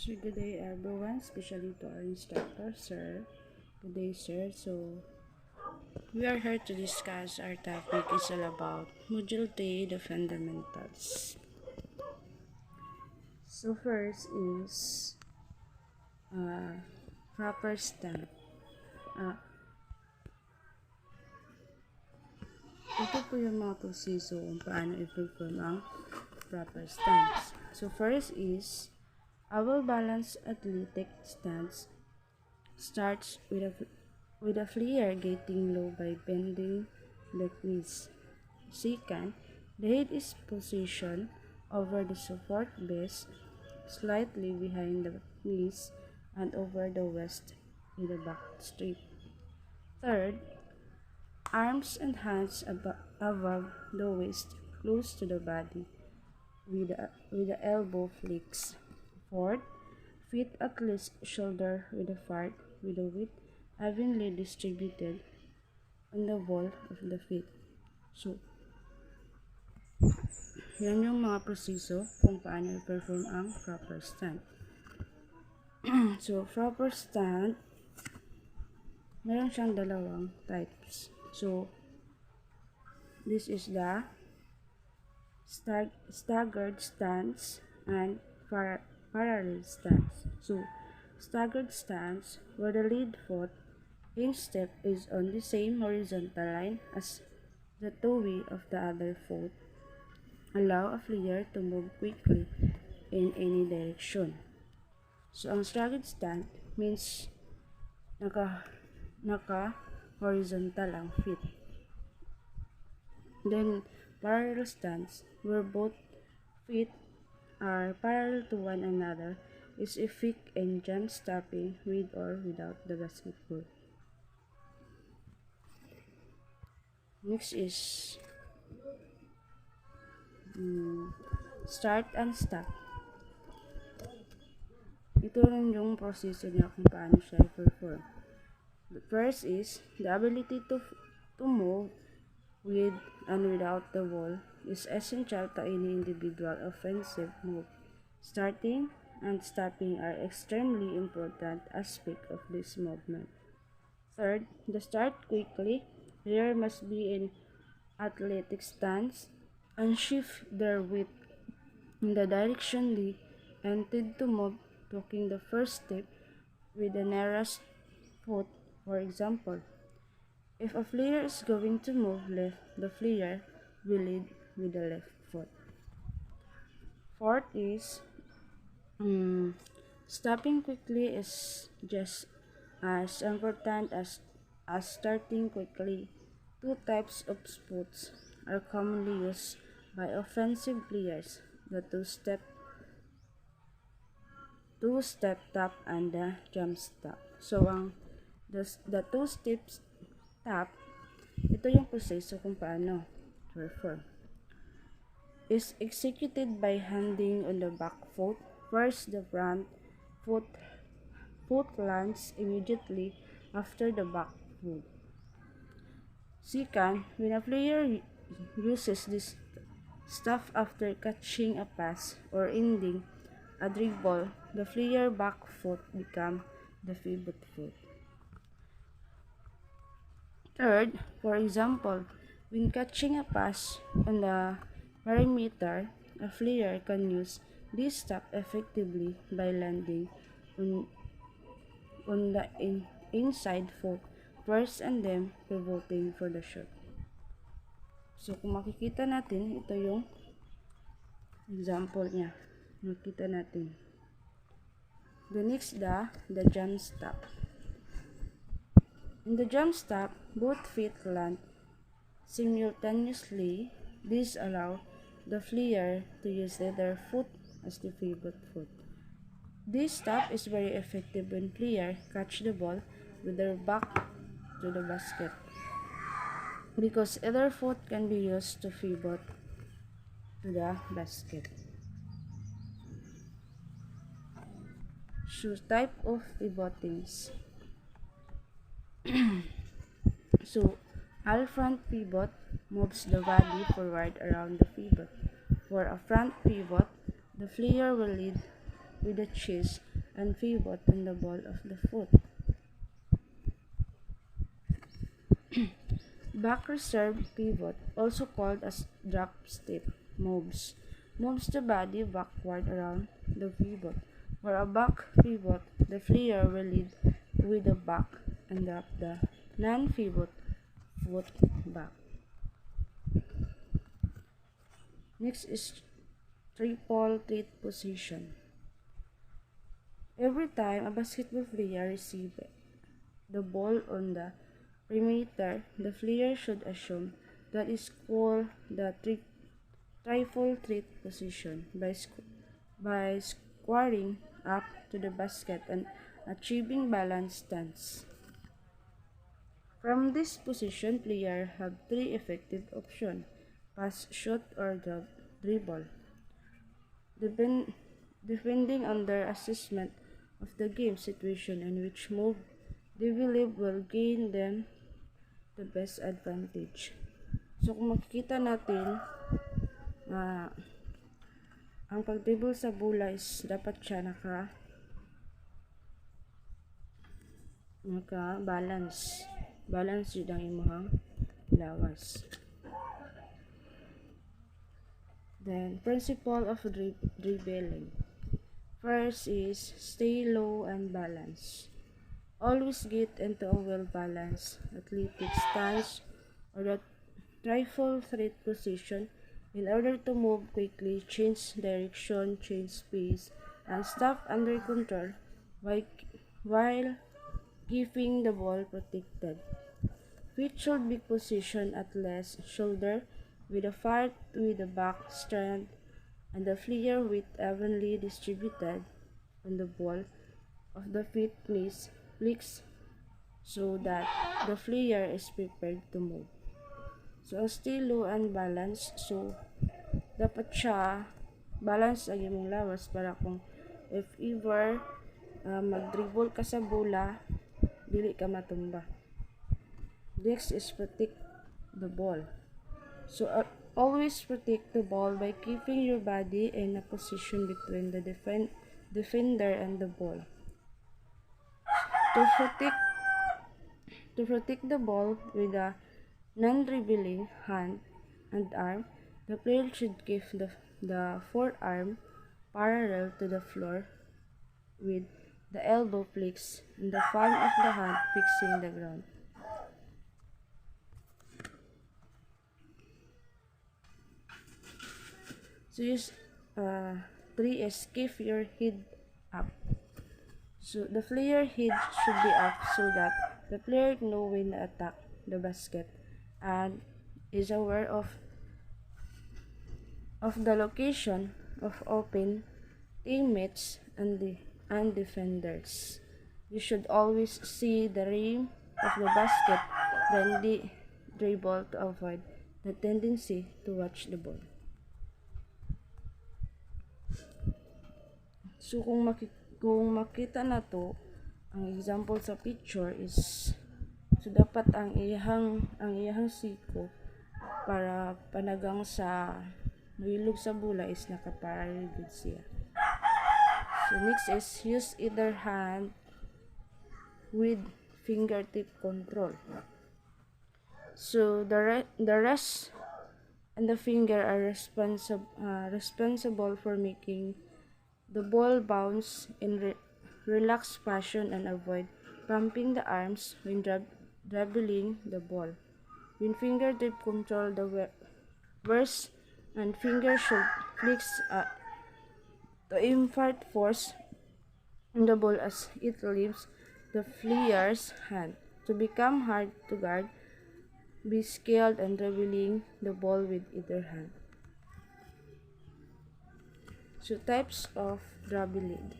So good day everyone, especially to our instructor, sir. Good day, sir. So we are here to discuss our topic is all about Module 3, the fundamentals. So first is uh, proper stand. Uh, ito po yung mga proseso kung paano i-perform ang proper stance. So first is our balance athletic stance starts with a flyer getting low by bending the knees. Second, the head is positioned over the support base, slightly behind the knees and over the waist in the back straight. Third, arms and hands above the waist, close to the body, with the elbow flicks. Fourth, feet at least shoulder with the width evenly distributed on the ball of the feet. So, yan yung mga proseso kung paano i-perform ang proper stand. So, proper stand, meron siyang dalawang types. So, this is the staggered stance and parallel stance. So, staggered stance, where the lead foot in step is on the same horizontal line as the toe of the other foot, allow a player to move quickly in any direction. So, ang staggered stand means naka horizontal ang feet. Then, parallel stance, where both feet are parallel to one another, is a kick and jump stopping with or without the basketball. Next is start and stop. Ito rin yung proseso niya kung paano siya i-perform. The first is the ability to move with and without the ball is essential to any individual offensive move. Starting and stopping are extremely important aspects of this movement. Third, the start quickly. Player must be in athletic stance and shift their weight in the direction they intend to move, taking the first step with the nearest foot. For example, if a player is going to move left, the player will lead with the left foot. Fourth is stopping quickly is just as important as starting quickly. Two types of spots are commonly used by offensive players: the two-step tap and the jump stop. So the two-step tap, ito yung proseso kung paano perform. Is executed by handing on the back foot. First, the front foot lands immediately after the back foot. Second, when a player uses this stuff after catching a pass or ending a dribble, the player back foot becomes the pivot foot. Third, for example, when catching a pass on the perimeter, a player can use this stop effectively by landing on the inside foot first and then pivoting for the shot. So, kung makikita natin, ito yung example niya. Makita natin. The next, the jump stop. In the jump stop, both feet land simultaneously. This allows the player to use their foot as the pivot foot. This stop is very effective when players catch the ball with their back to the basket, because either foot can be used to pivot to the basket. So, type of pivotings. So, all front pivot moves the body forward around the pivot. For a front pivot, the player will lead with the chest and pivot on the ball of the foot. Back reserve pivot, also called as drop step, moves the body backward around the pivot. For a back pivot, the flyer will lead with the back and drop the non-pivot foot back. Next is triple threat position. Every time a basketball player receives the ball on the perimeter, the player should assume that is called the triple threat position by squaring up to the basket and achieving balanced stance. From this position, players have three effective options: pass, shoot, or dribble. Depend, Depending on their assessment of the game situation and which move they believe will gain them the best advantage. So kung makikita natin na ang pag-dribble sa bola is dapat siya balance. Balance yun ang imong lawas. Then, principle of dribbling. First is stay low and balance. Always get into a well-balanced athletic stance or a triple threat position in order to move quickly, change direction, change pace, and stop under control while keeping the ball protected. Feet should be positioned at left shoulder with a far with the back strand and the flyer weight evenly distributed on the ball of the feet flicks so that the flyer is prepared to move. So, stay low and balance. So, dapat siya balance ang imong lawas para kung if ever mag-dribble ka sa bola, dili ka matumba. Next is protect the ball. So, always protect the ball by keeping your body in a position between the defender and the ball. To protect the ball with a non-dribbling hand and arm, the player should keep the forearm parallel to the floor with the elbow flicks and the palm of the hand fixing the ground. So use 3 is keep your head up. So the player head should be up so that the player know when to attack the basket and is aware of the location of open teammates and defenders. You should always see the rim of the basket then the dribble to avoid the tendency to watch the ball. So kung makita na to, ang example sa picture is so dapat ang iyahang siko para panagang sa nahilog sa bola is nakaparallel gud siya. So next is use either hand with fingertip control. So the wrist and the finger are responsible for making the ball bounce in relaxed fashion and avoid pumping the arms when dribbling the ball. When fingertip control the wrist and finger should flex to impart force on the ball as it leaves the player's hand. To become hard to guard, be skilled and dribbling the ball with either hand. So types of dribbling.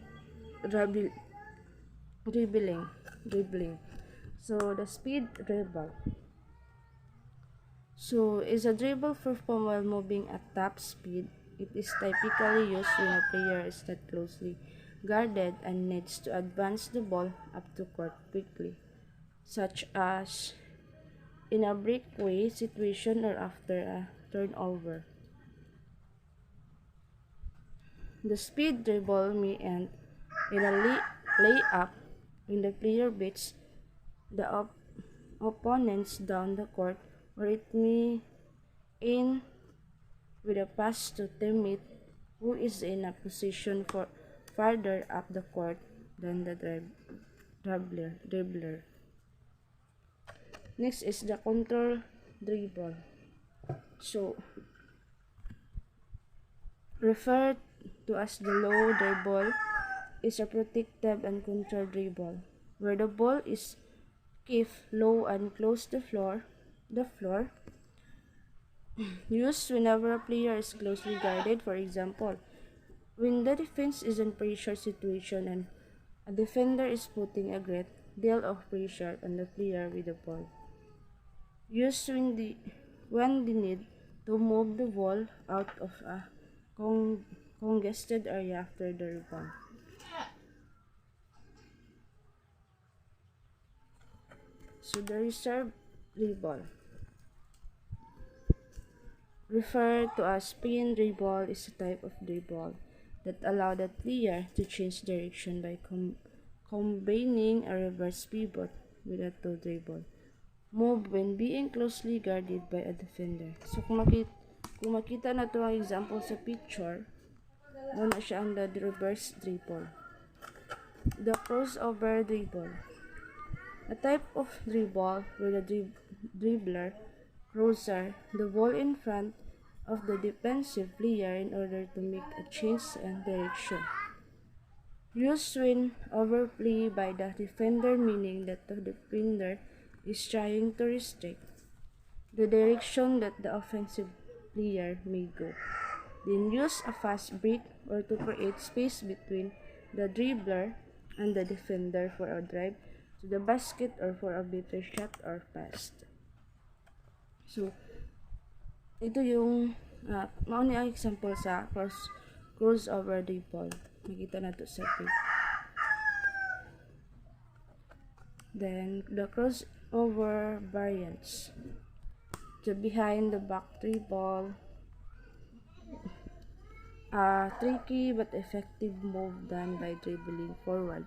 So the speed dribble. So is a dribble performed while moving at top speed. It is typically used when a player is not closely guarded and needs to advance the ball up to court quickly, such as in a breakaway situation or after a turnover. The speed dribble may end In a layup, when the player beats the opponents down the court, or it may end with a pass to teammate who is in a position for farther up the court than the dribbler. Next is the control dribble. So, referred to as the low dribble, is a protective and controlled dribble, where the ball is kept low and close to the floor, used whenever a player is closely guarded. For example, when the defense is in pressure situation and a defender is putting a great deal of pressure on the player with the ball. Used when they need to move the ball out of a congested area after the rebound. So the reserve dribble, referred to as spin dribble, is a type of dribble that allows the player to change direction by combining a reverse pivot with a toe dribble move when being closely guarded by a defender. So kung makita na ito ang example sa picture, muna siya ang the reverse dribble. The crossover dribble, a type of dribble where the dribbler crosses the ball in front of the defensive player in order to make a change in direction. Used when overplay by the defender, meaning that the defender is trying to restrict the direction that the offensive player may go. Then use a fast break or to create space between the dribbler and the defender for a drive to the basket or for a better shot or pass. So, ito yung mauni ang example sa crossover dribble. Nakita na to sa pic. Then, the crossover variants. The behind the back dribble, a tricky but effective move done by dribbling forward,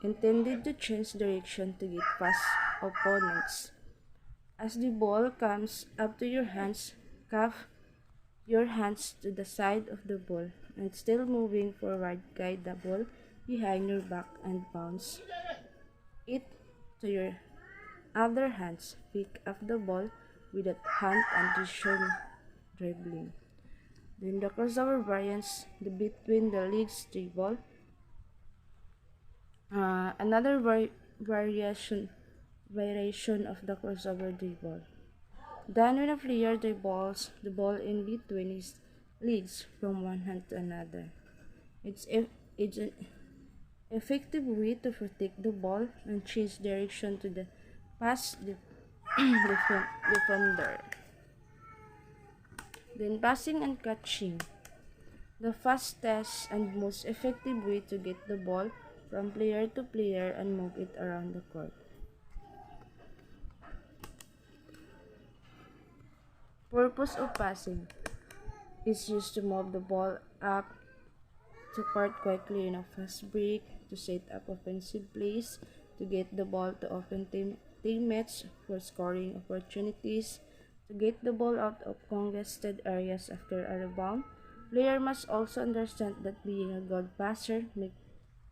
intended to change direction to get past opponents. As the ball comes up to your hands, cuff your hands to the side of the ball and still moving forward, guide the ball behind your back and bounce it to your other hands. Pick up the ball with that hand and return dribbling. Then the crossover variants, the between the legs dribble. Another variation of the crossover dribble. Then when a player dribbles the ball in between his legs from one hand to another. It's an effective way to protect the ball and change direction to the pass defender. Then passing and catching. The fastest and most effective way to get the ball from player to player and move it around the court. Purpose of passing is used to move the ball up to court quickly in a fast break, to set up offensive plays, to get the ball to open teammates for scoring opportunities, to get the ball out of congested areas after a rebound. Player must also understand that being a good passer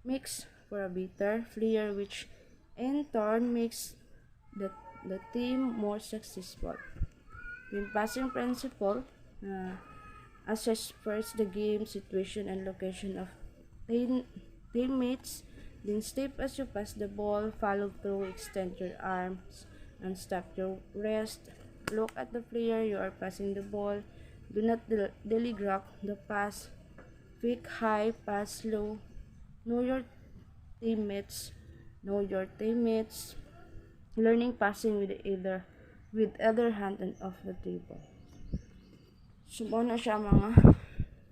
makes for a better player, which in turn makes the team more successful. The passing principle assess first the game situation and location of teammates, then step as you pass the ball, follow through, extend your arms, and stop your wrist. Look at the player you are passing the ball. Do not telegraph the pass. Pick high, pass low. Know your teammates. Learning passing with other hand and off the table. So, na siya mga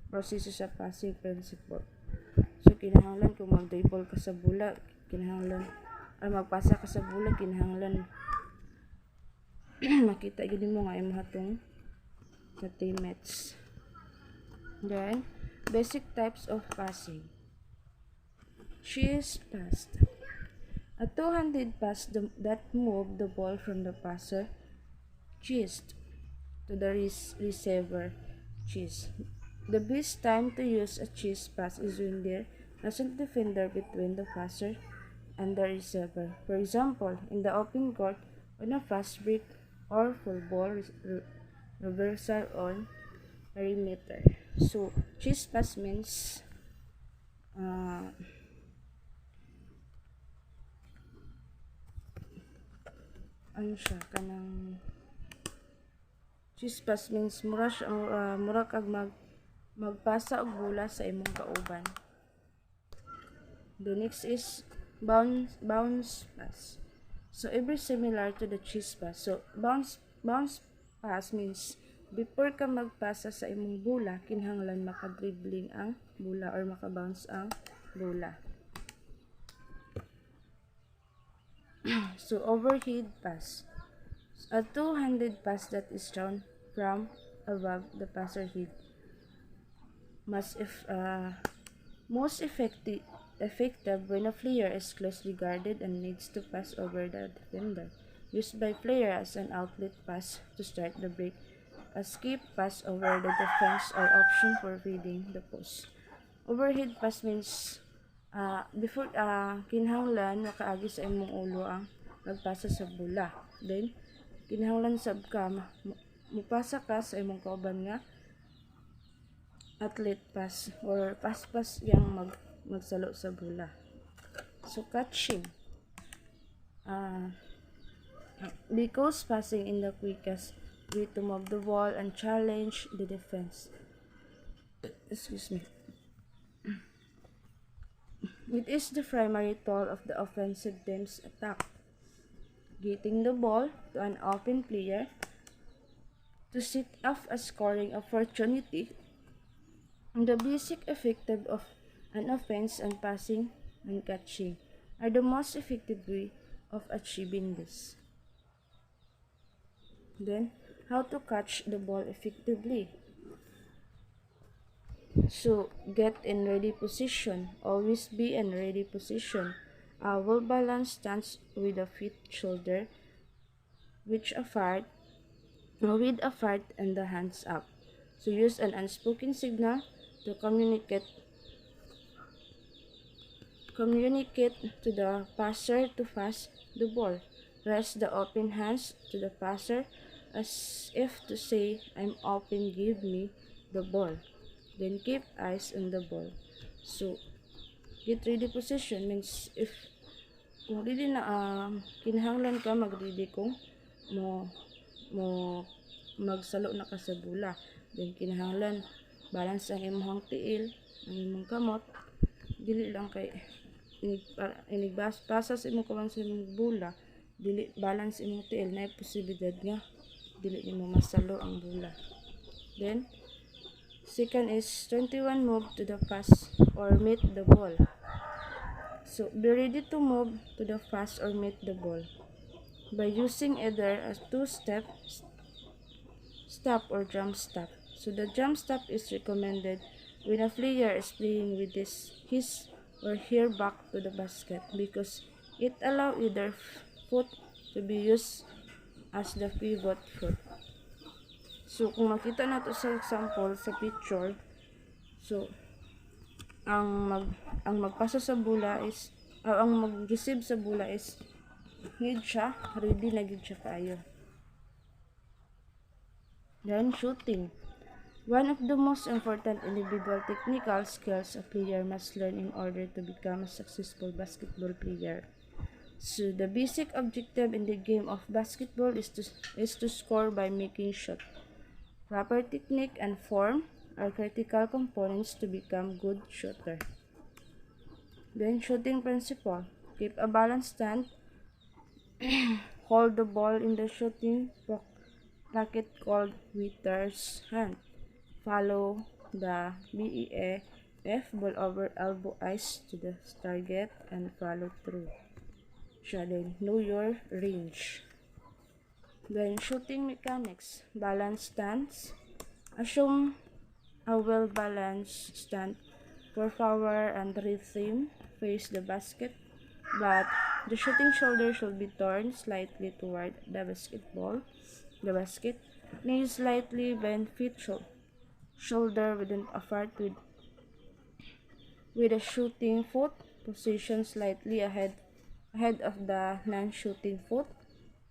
proseso sa passing principle. So, kinahanglan kung mag-dribble ka sa bola, magpasa ka sa bola, kinahanglan makita gid mo nga imong hatong sa teammates. Then, basic types of passing. cheese pass. A two-handed pass that moved the ball from the passer cheese to the receiver cheese. The best time to use a cheese pass is when there isn't defender between the passer and the receiver. For example, in the open court, on a fast break or full ball reversal on perimeter. So, cheese pass means uh, ano siya kanang cheese pass means mura kag magpasa og bola sa imong kauban. The next is bounce pass. So every similar to the cheese pass. So bounce pass means before ka magpasa sa imong bola, kinahanglan makadribbling ang bola or makabounce ang bola. So overhead pass. A two-handed pass that is thrown from above the passer head. Most effective when a player is closely guarded and needs to pass over the defender. Used by player as an outlet pass to start the break. A skip pass over the defense or option for feeding the post. Overhead pass means before kinahanglan makaagi sa imong ulo ang magpasa sa bola. Then kinahanglan sab ka mupasa ka sa imong kauban nga athlete pass or pass yang magsalo sa bola. So catching because passing in the quickest way to move the ball and challenge the defense. Excuse me. It is the primary tool of the offensive team's attack. Getting the ball to an open player to set up a scoring opportunity. The basic effective of an offense and passing and catching are the most effective way of achieving this. Then, how to catch the ball effectively? So, get in ready position. Always be in ready position. Well balanced stance with a feet shoulder, with a fart and the hands up. So, use an unspoken signal to communicate to the passer to pass the ball. Rest the open hands to the passer as if to say, I'm open, give me the ball. Then keep eyes on the ball. So, get ready position means if kung ready na kinahanglan ka mag-ready kung mo magsalo na ka sa bola. Then kinahanglan balance ang imong tiil, ang imong kamot. Dili lang kay pasa sa imong kawan sa imong bola, dili balance imong tiil na posibilidad nga dili nimo masalo ang bola. Then second is 21 move to the pass or meet the ball. So be ready to move to the pass or meet the ball by using either a two-step stop or jump stop. So the jump stop is recommended when a player is playing with his or her back to the basket because it allows either foot to be used as the pivot foot. So kung makita nato sa example sa picture, so ang magpasa sa bola is ang mag-receive sa bola is need siya, ready na gid siya kaayo. Then shooting. One of the most important individual technical skills a player must learn in order to become a successful basketball player. So the basic objective in the game of basketball is to score by making shot. Proper technique and form are critical components to become good shooter. Then shooting principle. Keep a balanced stand. Hold the ball in the shooting pocket called Witter's hand. Follow the BEF ball over elbow eyes to the target and follow through. Then know your range. Then shooting mechanics. Balance stance. Assume a well-balanced stand for power and rhythm. face the basket, but the shooting shoulder should be turned slightly toward the basket. Knees slightly bent, feet shoulder width apart with a shooting foot positioned slightly ahead of the non-shooting foot.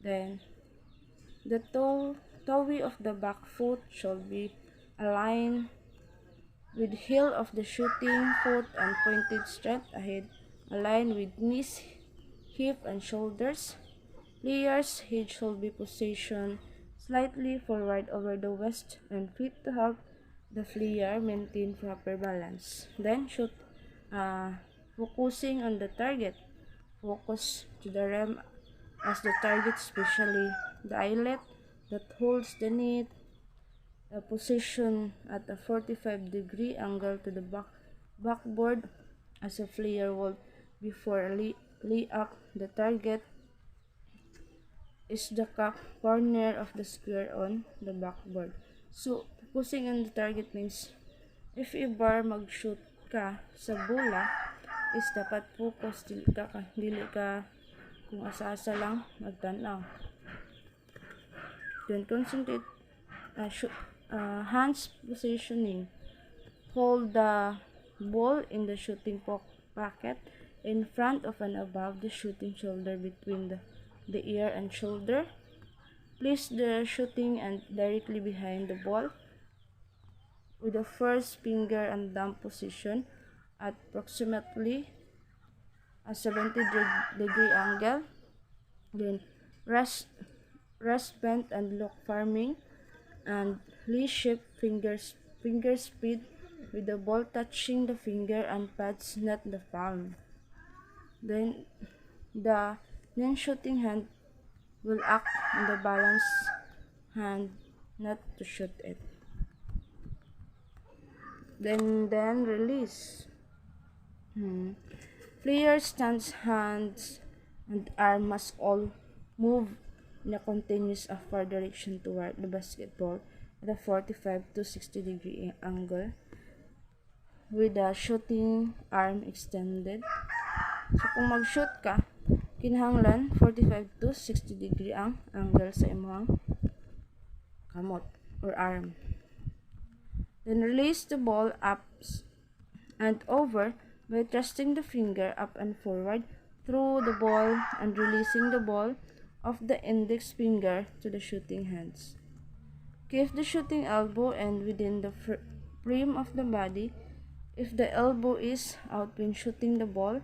Then the toe of the back foot should be aligned with heel of the shooting foot and pointed straight ahead, aligned with knees, hip, and shoulders. Player's head should be positioned slightly forward over the waist and feet to help the player maintain proper balance. Then shoot, uh, focusing on the target. Focus to the rim as the target, especially the eyelet that holds the net. Position at a 45-degree angle to the backboard as a player will before lay up. The target is the corner of the square on the backboard. So, focusing on the target means if ever mag-shoot ka sa bola, is dapat focus, dili ka kung asa-asa lang magtanaw. Then concentrate, hands positioning. Hold the ball in the shooting pocket in front of and above the shooting shoulder between the ear and shoulder. Place the shooting and directly behind the ball with the first finger and thumb position at approximately a 70-degree angle. Then rest bent and look farming and Lee shape finger speed with the ball touching the finger and pads, not the palm. Then the non-shooting hand will act on the balance hand not to shoot it. Then release. Player stance, hands, and arm must all move in a continuous upward direction toward the basketball at a 45 to 60-degree angle with the shooting arm extended. So kung mag-shoot ka, kinahanglan 45 to 60-degree ang angle sa imong kamot or arm. Then release the ball up and over by thrusting the finger up and forward through the ball and releasing the ball of the index finger to the shooting hands. Keep the shooting elbow end within the frame of the body. If the elbow is out when shooting the ball,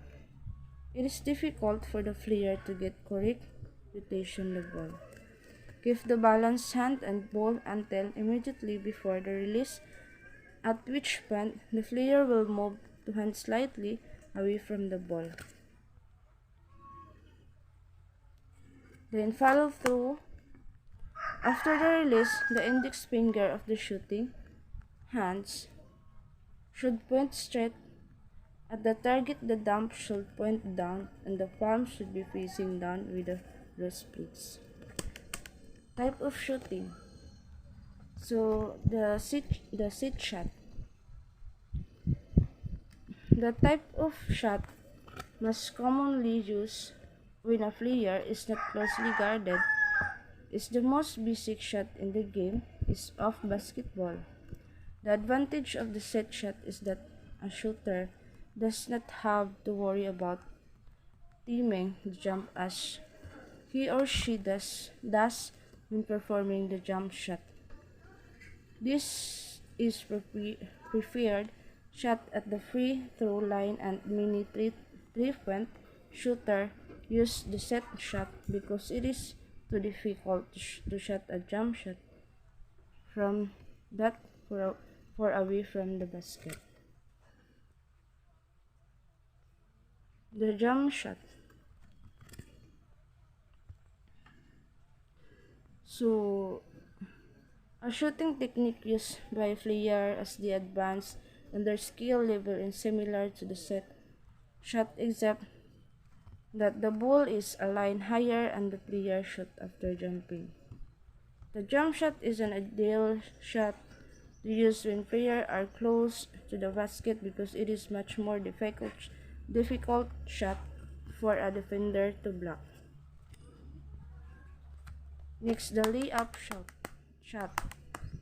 it is difficult for the player to get correct rotation the ball. Give the balanced hand and ball until immediately before the release, at which point the player will move to hand slightly away from the ball. Then follow through. After the release, the index finger of the shooting hands should point straight at the target. The thumb should point down and the palm should be facing down with the wrist splits. Type of shooting. So the sit shot. The type of shot most commonly used when a player is not closely guarded is the most basic shot in the game is of basketball. The advantage of the set shot is that a shooter does not have to worry about timing the jump as he or she does when performing the jump shot. This is preferred shot at the free throw line, and many three-point shooter use the set shot because it is too difficult to shot a jump shot from that far away from the basket. The jump shot. So, a shooting technique used by player as they advance in their skill level is similar to the set shot, except that the ball is aligned higher and the player shot after jumping. The jump shot is an ideal shot to use when players are close to the basket because it is much more difficult shot for a defender to block. Next, the layup shot.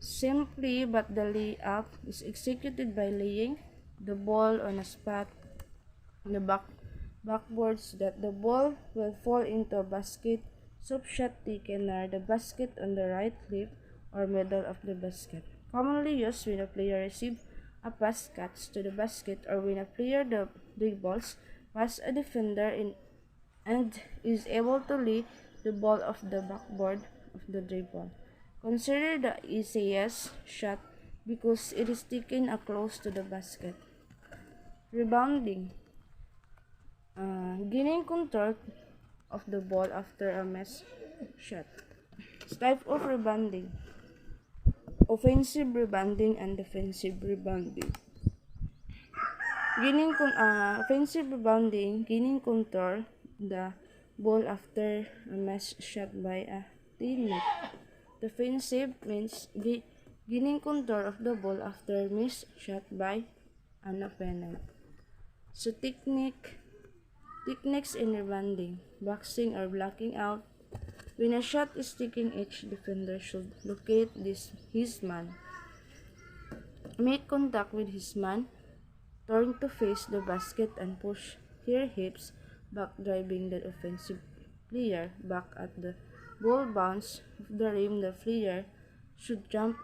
Simply, but the layup is executed by laying the ball on a spot on the backboards that the ball will fall into a basket. Soap shot taken near the basket on the right lip or middle of the basket. Commonly used when a player receives a pass cuts to the basket or when a player dribbles past a defender and is able to lay the ball off the backboard of the dribble. Consider the easiest shot because it is taken close to the basket. Rebounding. Gaining control of the ball after a miss shot. Type of rebounding. Offensive rebounding and defensive rebounding. Offensive rebounding, gaining control the ball after a miss shot by a teammate. Defensive means gaining control of the ball after miss shot by an opponent. So techniques in rebounding, boxing or blocking out. When a shot is taken, each defender should locate his man, make contact with his man, turn to face the basket and push their hips back, driving the offensive player back at the ball bounce of the rim. The player should jump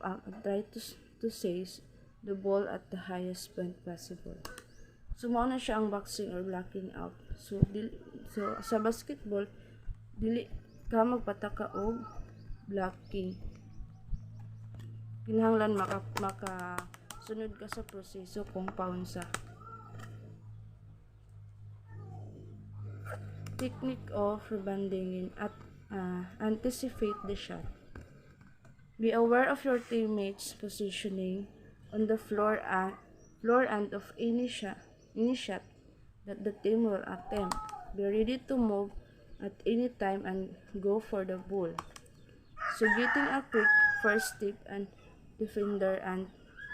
up and try to seize the ball at the highest point possible. So, mao na siya ang boxing or blocking out. So sa basketball, dili ka magpataka og blocking. Kinahanglan maka sunod ka sa proseso kung paun sa. Technique of rebounding anticipate the shot. Be aware of your teammates' positioning on the floor and of any shot that the team will attempt. Be ready to move at any time and go for the ball. So getting a quick first step and defender and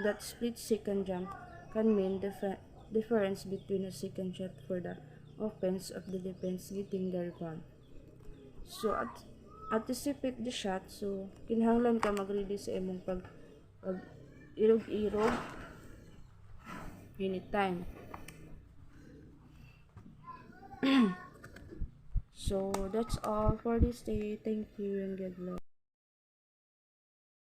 that split second jump can mean the difference between a second shot for the offense of the defense getting the rebound. So anticipate the shot. So kinahanglan ka mag-ready sa imong pag irog-irog anytime. So that's all for this day. Thank you and God bless.